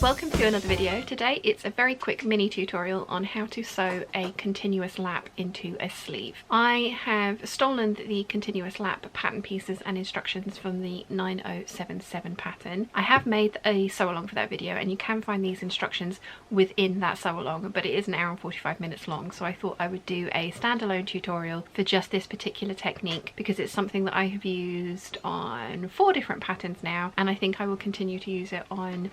welcome to another video. Today it's a very quick mini tutorial on how to sew a continuous lap into a sleeve. I have stolen the continuous lap pattern pieces and instructions from the 9077 pattern. I have made a sew along for that video and you can find these instructions within that sew along, but it is an hour and 45 minutes long, so I thought I would do a standalone tutorial for just this particular technique because it's something that I have used on 4 different patterns now, and I think I will continue to use it on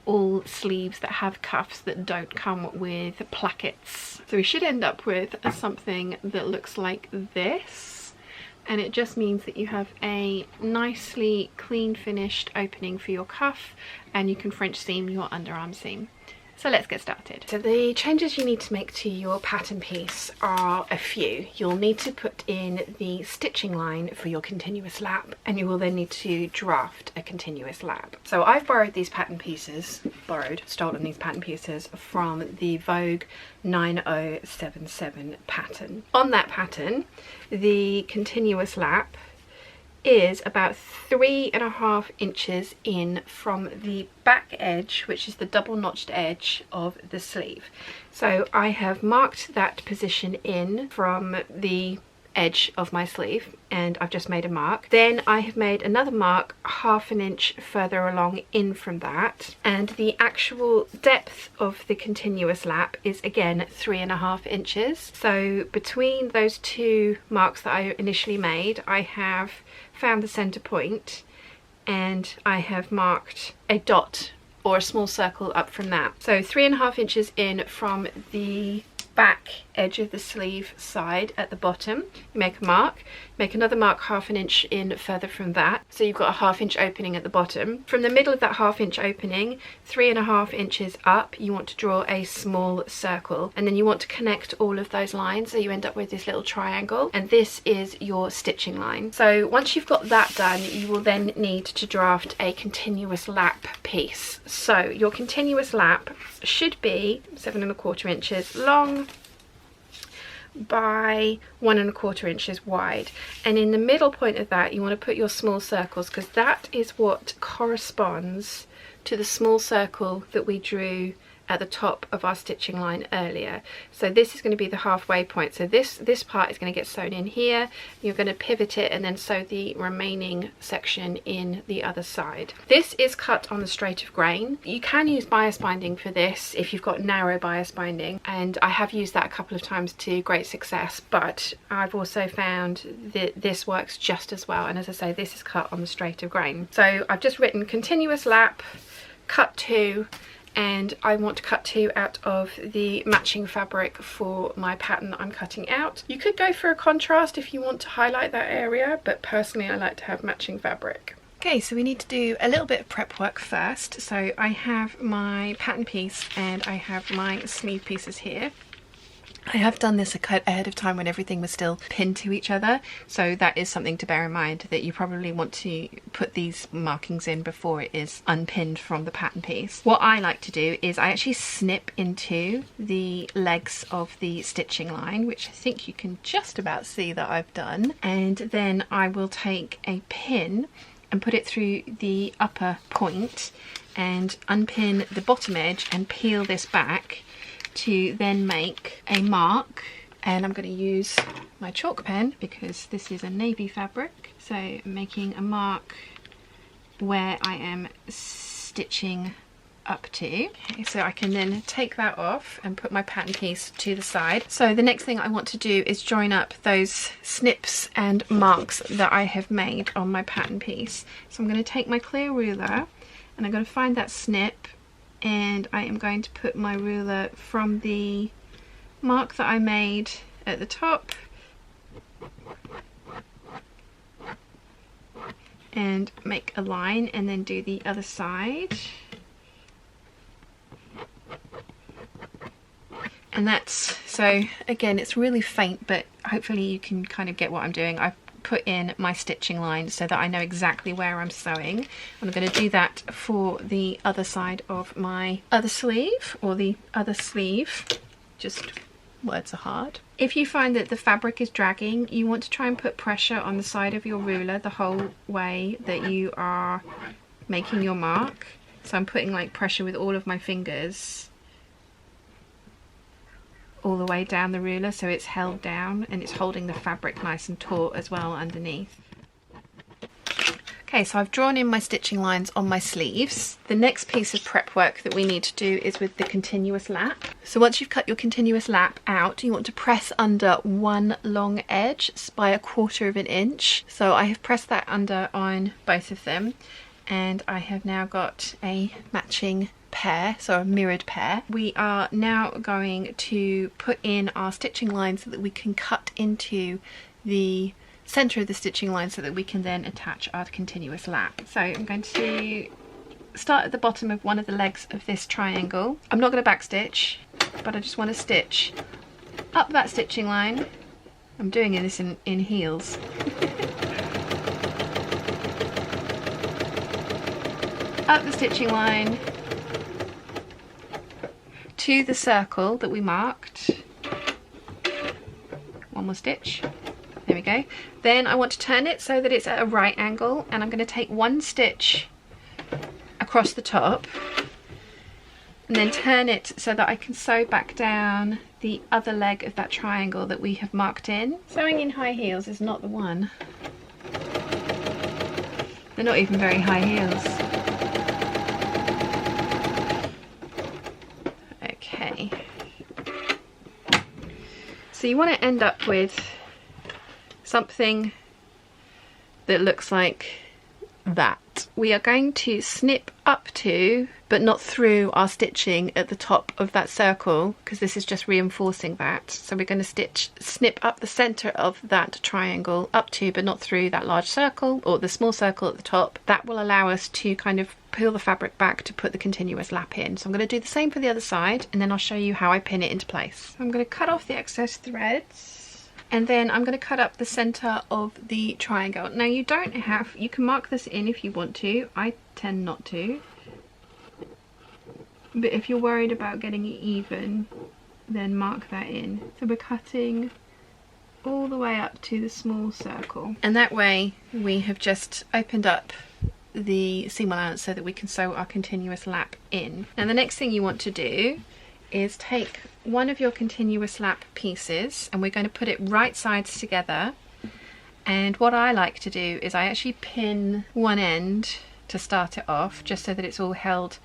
all sleeves that have cuffs that don't come with plackets. So we should end up with something that looks like this, and it just means that you have a nicely clean finished opening for your cuff and you can French seam your underarm seam. So let's get started. So the changes you need to make to your pattern piece are a few. You'll need to put in the stitching line for your continuous lap, and you will then need to draft a continuous lap. So I've borrowed these pattern pieces, stolen these pattern pieces from the Vogue 9077 pattern. On that pattern, the continuous lap is about 3.5 inches in from the back edge, which is the double notched edge of the sleeve. So I have marked that position in from the edge of my sleeve, and I've just made a mark. Then I have made another mark 1/2 inch further along in from that, and the actual depth of the continuous lap is again 3.5 inches. So between those two marks that I initially made, I have found the center point and I have marked a dot or a small circle up from that. So 3.5 inches in from the back edge of the sleeve side at the bottom, you make a mark, make another mark 1/2 inch in further from that, so you've got a 1/2 inch opening at the bottom. From the middle of that 1/2 inch opening, 3.5 inches up, you want to draw a small circle, and then you want to connect all of those lines so you end up with this little triangle, and this is your stitching line. So once you've got that done, you will then need to draft a continuous lap piece. So your continuous lap should be 7.25 inches long by 1.25 inches wide, and in the middle point of that you want to put your small circles, because that is what corresponds to the small circle that we drew at the top of our stitching line earlier. So this is going to be the halfway point. So this part is going to get sewn in here, you're going to pivot it and then sew the remaining section in the other side. This is cut on the straight of grain. You can use bias binding for this if you've got narrow bias binding, and I have used that a couple of times to great success, but I've also found that this works just as well, and as I say, this is cut on the straight of grain. So I've just written continuous lap, cut 2, and I want to cut 2 out of the matching fabric for my pattern I'm cutting out. You could go for a contrast if you want to highlight that area, but personally I like to have matching fabric. Okay, so we need to do a little bit of prep work first. So I have my pattern piece and I have my sleeve pieces here. I have done this ahead of time when everything was still pinned to each other, so that is something to bear in mind, that you probably want to put these markings in before it is unpinned from the pattern piece. What I like to do is I actually snip into the legs of the stitching line, which I think you can just about see that I've done, and then I will take a pin and put it through the upper point and unpin the bottom edge and peel this back to then make a mark. And I'm going to use my chalk pen because this is a navy fabric, so I'm making a mark where I am stitching up to. Okay, so I can then take that off and put my pattern piece to the side. So the next thing I want to do is join up those snips and marks that I have made on my pattern piece. So I'm going to take my clear ruler and I'm going to find that snip, and I am going to put my ruler from the mark that I made at the top and make a line, and then do the other side. And that's, so again, it's really faint, but hopefully you can kind of get what I'm doing. I've put in my stitching line so that I know exactly where I'm sewing. I'm going to do that for the other side of my other sleeve, or the other sleeve, just words are hard. If you find that the fabric is dragging, you want to try and put pressure on the side of your ruler the whole way that you are making your mark, So I'm putting like pressure with all of my fingers all the way down the ruler, so it's held down and it's holding the fabric nice and taut as well underneath. Okay, so I've drawn in my stitching lines on my sleeves. The next piece of prep work that we need to do is with the continuous lap. So once you've cut your continuous lap out, you want to press under one long edge by 1/4 of an inch. So I have pressed that under on both of them, and I have now got a matching pair, so a mirrored pair. We are now going to put in our stitching lines so that we can cut into the center of the stitching line so that we can then attach our continuous lap. So I'm going to start at the bottom of one of the legs of this triangle. I'm not going to backstitch, but I just want to stitch up that stitching line. I'm doing this in heels. Up the stitching line to the circle that we marked. One more stitch. There we go. Then I want to turn it so that it's at a right angle, and I'm going to take one stitch across the top and then turn it so that I can sew back down the other leg of that triangle that we have marked in. Sewing in high heels is not the one. They're not even very high heels. Okay. So you want to end up with something that looks like that. We are going to snip up to, but not through, our stitching at the top of that circle, because this is just reinforcing that. So we're going to snip up the center of that triangle up to, but not through that large circle or the small circle at the top. That will allow us to kind of peel the fabric back to put the continuous lap in. So I'm going to do the same for the other side, and then I'll show you how I pin it into place. I'm going to cut off the excess threads. And then I'm going to cut up the center of the triangle. Now you don't have, you can mark this in if you want to. I tend not to. But if you're worried about getting it even, then mark that in. So we're cutting all the way up to the small circle. And that way we have just opened up the seam allowance so that we can sew our continuous lap in. Now the next thing you want to do is take one of your continuous lap pieces, and we're going to put it right sides together. And what I like to do is I actually pin one end to start it off, just so that it's all held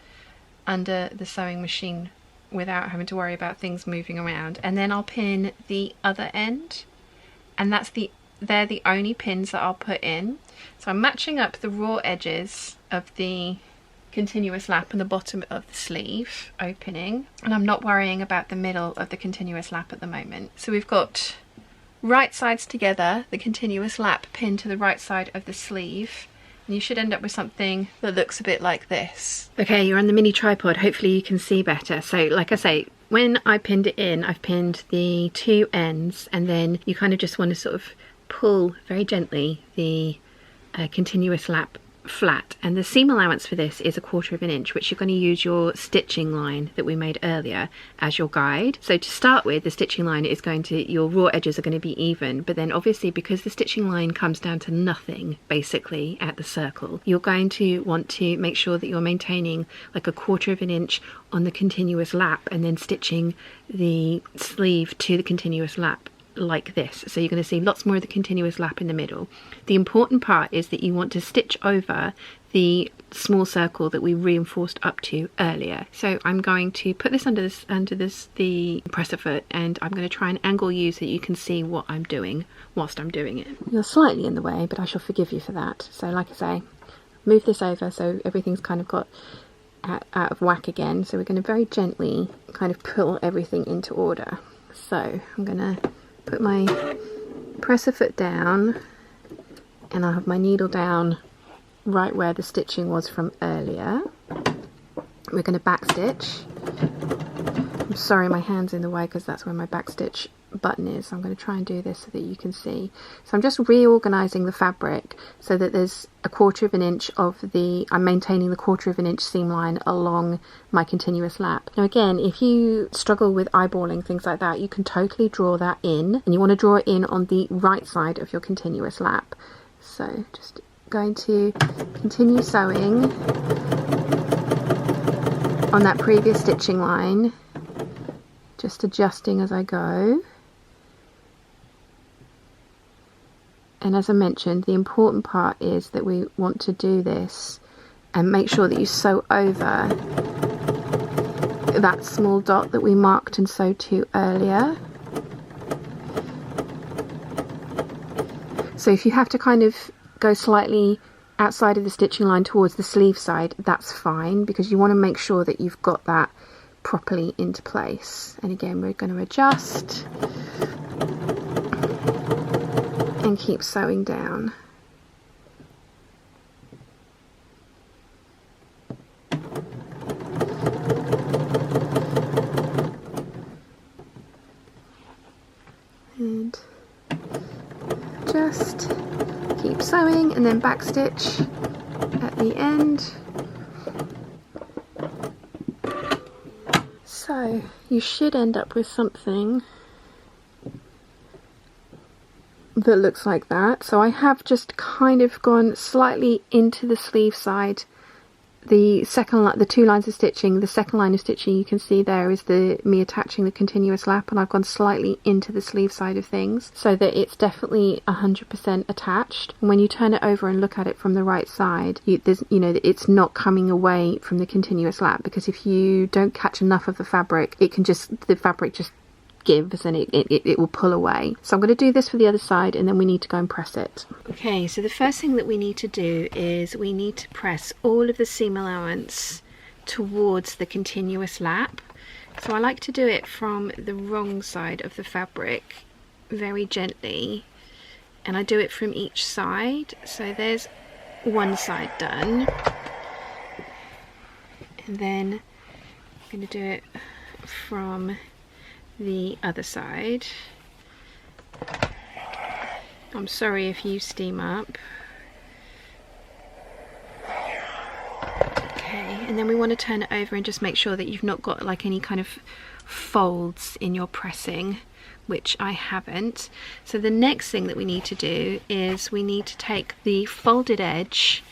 under the sewing machine without having to worry about things moving around. And then I'll pin the other end, and they're the only pins that I'll put in. So I'm matching up the raw edges of the continuous lap and the bottom of the sleeve opening, and I'm not worrying about the middle of the continuous lap at the moment. So we've got right sides together, the continuous lap pinned to the right side of the sleeve, and you should end up with something that looks a bit like this. Okay, you're on the mini tripod, hopefully you can see better. So like I say, when I pinned it in, I've pinned the two ends, and then you kind of just want to sort of pull very gently the continuous lap flat, and the seam allowance for this is 1/4 of an inch, which you're going to use your stitching line that we made earlier as your guide. So to start with, the stitching line is going to, your raw edges are going to be even, but then obviously because the stitching line comes down to nothing basically at the circle, you're going to want to make sure that you're maintaining like 1/4 of an inch on the continuous lap, and then stitching the sleeve to the continuous lap like this. So you're going to see lots more of the continuous lap in the middle. The important part is that you want to stitch over the small circle that we reinforced up to earlier. So I'm going to put this under the presser foot, and I'm going to try and angle you so that you can see what I'm doing whilst I'm doing it. You're slightly in the way, but I shall forgive you for that. So like I say, move this over so everything's kind of got out of whack again. So we're going to very gently kind of pull everything into order. So I'm going to put my presser foot down, and I'll have my needle down right where the stitching was from earlier. We're going to backstitch. I'm sorry my hand's in the way because that's where my backstitch button is. I'm going to try and do this so that you can see. So I'm just reorganizing the fabric so that there's 1/4 of an inch of I'm maintaining the 1/4 of an inch seam line along my continuous lap. Now again, if you struggle with eyeballing things like that, you can totally draw that in, and you want to draw it in on the right side of your continuous lap. So just going to continue sewing on that previous stitching line, just adjusting as I go. And as I mentioned, the important part is that we want to do this and make sure that you sew over that small dot that we marked and sewed to earlier. So if you have to kind of go slightly outside of the stitching line towards the sleeve side, that's fine, because you want to make sure that you've got that properly into place. And again, we're going to adjust and keep sewing down. And just keep sewing and then back stitch at the end. So you should end up with something that looks like that. So I have just kind of gone slightly into the sleeve side. The two lines of stitching, the second line of stitching you can see there is me attaching the continuous lap, and I've gone slightly into the sleeve side of things so that it's definitely 100% attached. And when you turn it over and look at it from the right side, it's not coming away from the continuous lap, because if you don't catch enough of the fabric, the fabric just gives and it will pull away. So I'm going to do this for the other side, and then we need to go and press it. Okay, so the first thing that we need to do is we need to press all of the seam allowance towards the continuous lap. So I like to do it from the wrong side of the fabric very gently, and I do it from each side. So there's one side done, and then I'm going to do it from the other side. I'm sorry if you steam up. Okay, and then we want to turn it over and just make sure that you've not got like any kind of folds in your pressing, which I haven't. So the next thing that we need to do is we need to take the folded edge,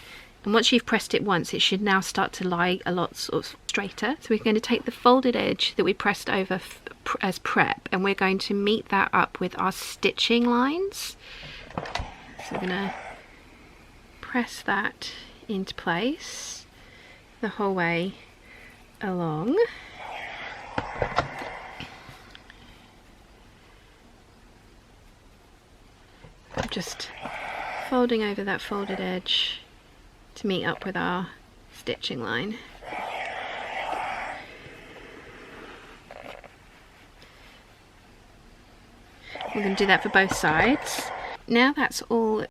and once you've pressed it once, it should now start to lie a lot sort of straighter. So we're going to take the folded edge that we pressed over as prep, and we're going to meet that up with our stitching lines. So we're going to press that into place the whole way along. I'm just folding over that folded edge to meet up with our stitching line. We're going to do that for both sides. Now that's all,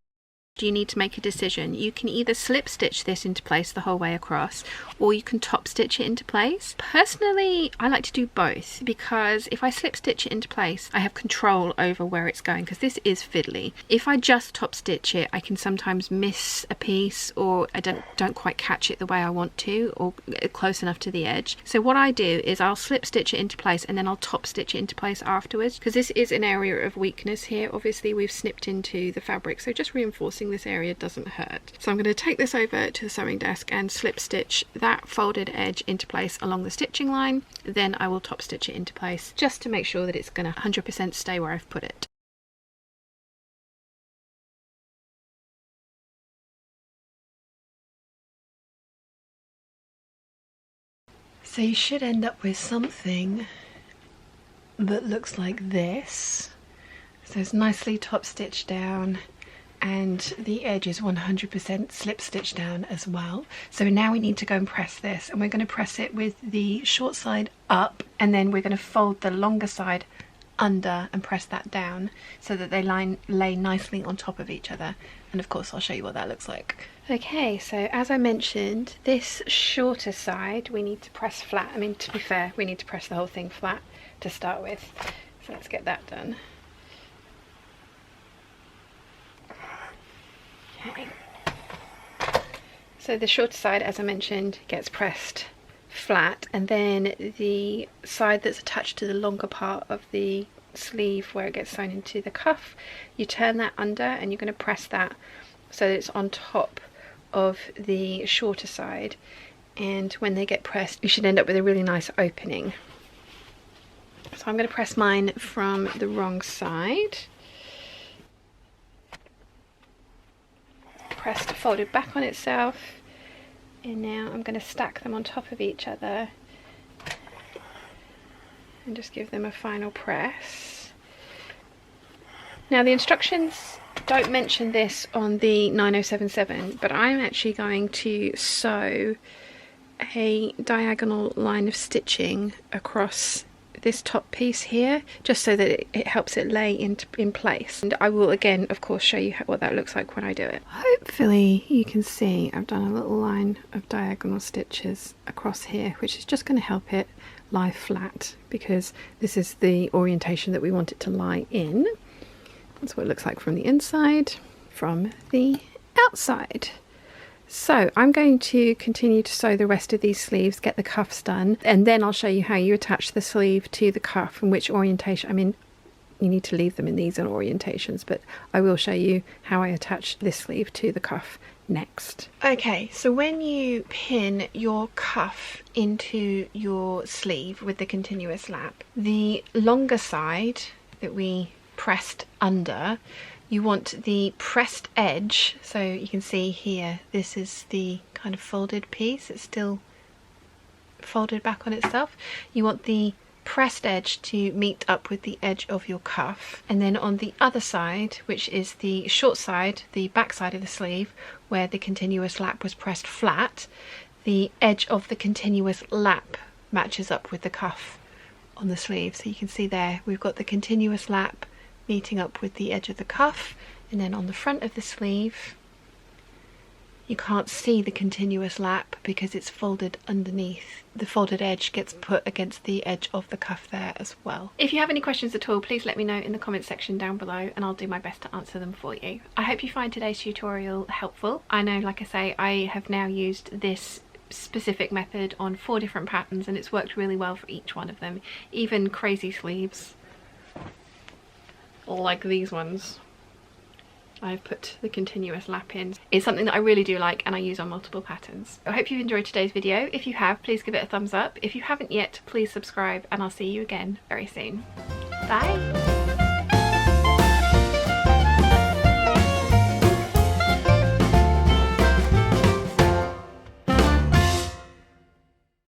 you need to make a decision. You can either slip stitch this into place the whole way across, or you can top stitch it into place. Personally, I like to do both, because if I slip stitch it into place, I have control over where it's going, because this is fiddly. If I just top stitch it, I can sometimes miss a piece, or I don't quite catch it the way I want to, or close enough to the edge. So what I do is I'll slip stitch it into place, and then I'll top stitch it into place afterwards, because this is an area of weakness here. Obviously we've snipped into the fabric, so just reinforcing this area doesn't hurt. So I'm going to take this over to the sewing desk and slip stitch that folded edge into place along the stitching line. Then I will top stitch it into place just to make sure that it's going to 100% stay where I've put it. So you should end up with something that looks like this. So it's nicely top stitched down, and the edge is 100% slip stitched down as well. So now we need to go and press this, and we're going to press it with the short side up, and then we're going to fold the longer side under and press that down so that they lay nicely on top of each other. And of course I'll show you what that looks like. Okay, so as I mentioned, this shorter side we need to press flat. I mean, to be fair, we need to press the whole thing flat to start with. So let's get that done. Okay. So the shorter side, as I mentioned, gets pressed flat, and then the side that's attached to the longer part of the sleeve where it gets sewn into the cuff, you turn that under and you're going to press that so that it's on top of the shorter side, and when they get pressed you should end up with a really nice opening. So I'm going to press mine from the wrong side. Pressed, folded back on itself, and now I'm going to stack them on top of each other and just give them a final press. Now the instructions don't mention this on the 9077, but I'm actually going to sew a diagonal line of stitching across this top piece here, just so that it helps it lay in place. And I will again of course show you what that looks like when I do it. Hopefully you can see I've done a little line of diagonal stitches across here, which is just going to help it lie flat, because this is the orientation that we want it to lie in. That's what it looks like from the inside, from the outside. So I'm going to continue to sew the rest of these sleeves, get the cuffs done, and then I'll show you how you attach the sleeve to the cuff and which orientation. I mean, you need to leave them in these orientations, but I will show you how I attach this sleeve to the cuff next. Okay, so when you pin your cuff into your sleeve with the continuous lap, the longer side that we pressed under, you want the pressed edge, so you can see here this is the kind of folded piece, it's still folded back on itself. You want the pressed edge to meet up with the edge of your cuff, and then on the other side, which is the short side, the back side of the sleeve where the continuous lap was pressed flat, the edge of the continuous lap matches up with the cuff on the sleeve. So you can see there we've got the continuous lap meeting up with the edge of the cuff, and then on the front of the sleeve you can't see the continuous lap because it's folded underneath. The folded edge gets put against the edge of the cuff there as well. If you have any questions at all, please let me know in the comment section down below and I'll do my best to answer them for you. I hope you find today's tutorial helpful. I know, like I say, I have now used this specific method on 4 different patterns and it's worked really well for each one of them. Even crazy sleeves like these ones, I've put the continuous lap in. It's something that I really do like and I use on multiple patterns. I hope you've enjoyed today's video. If you have, please give it a thumbs up. If you haven't yet, please subscribe and I'll see you again very soon. Bye!